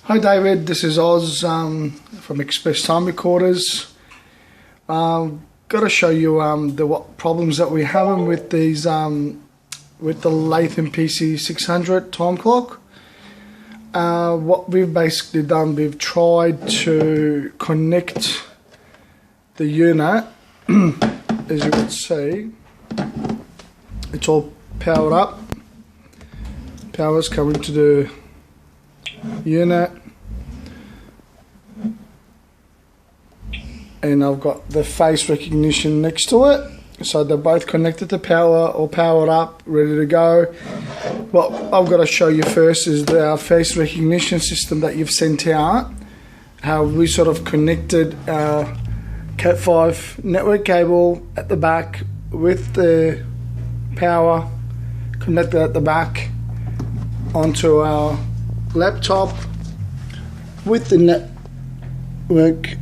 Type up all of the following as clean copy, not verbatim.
Hi David, this is Oz from Express Time Recorders. Got to show you what problems that we're having with these with the Lathem Pc600 time clock. What we've basically done, we've tried to connect the unit. As you can see, it's all powered up. Power's coming to the unit, and I've got the face recognition next to it, so they're both connected to power or powered up, ready to go. What I've got to show you first is the face recognition system that you've sent out, how we sort of connected our Cat5 network cable at the back with the power connected at the back onto our laptop with the network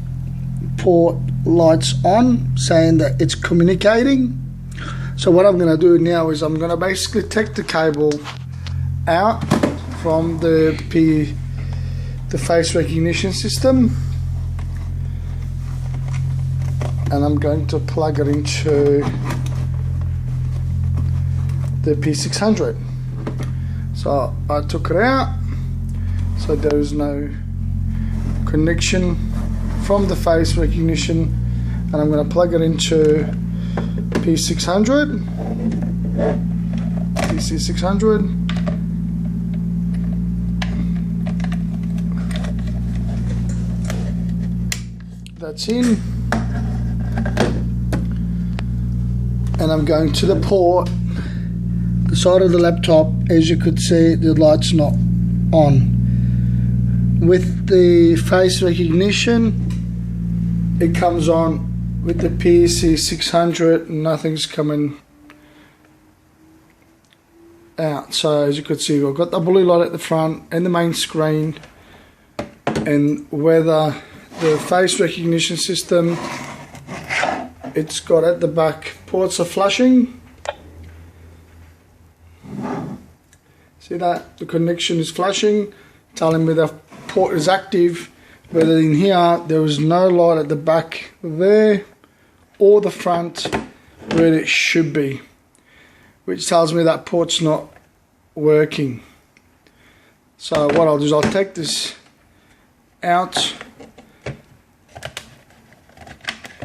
port lights on, saying that it's communicating. So what I'm going to do now is I'm going to basically take the cable out from the face recognition system, and I'm going to plug it into the Pc600. So I took it out, so there is no connection from the face recognition, and I'm going to plug it into Pc600. That's in, and I'm going to the port, the side of the laptop. As you could see, the light's not on. With the face recognition, it comes on. With the Pc600, nothing's coming out. So as you could see, we've got the blue light at the front and the main screen, and whether the face recognition system, it's got at the back ports are flashing. See that? The connection is flashing, telling me the port is active. Whether in here there is no light at the back there or the front where it should be, which tells me that port's not working. So what I'll do is I'll take this out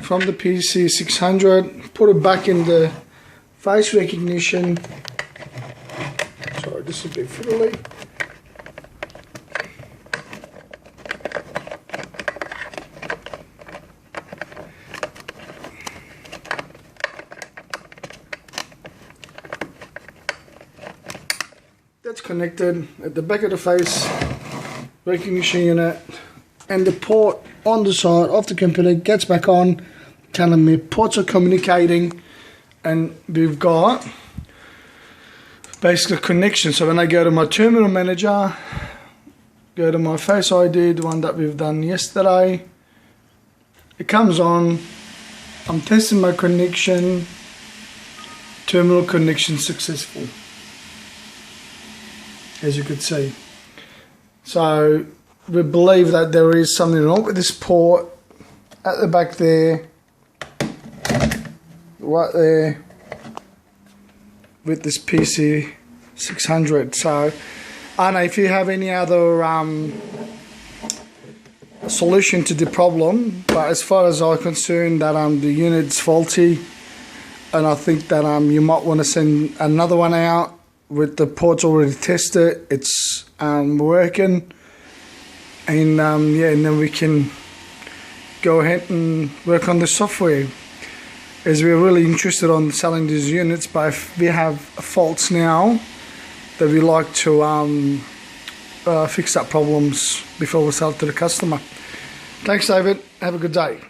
from the Pc600, put it back in the face recognition. Sorry, this is a bit fiddly. That's connected at the back of the face recognition unit, and the port on the side of the computer gets back on, telling me ports are communicating, and we've got basically connection. So when I go to my terminal manager, go to my Face ID, the one that we've done yesterday, it comes on. I'm testing my connection. Terminal connection successful, as you could see. So we believe that there is something wrong with this port at the back there, right there, with this Pc600. So I don't know if you have any other solution to the problem, but as far as I'm concerned, that the unit's faulty, and I think that you might want to send another one out with the ports already tested. It's working, and yeah, and then we can go ahead and work on the software, as we're really interested on selling these units. But if we have faults now, that we like to fix up problems before we sell it to the customer. Thanks David, have a good day.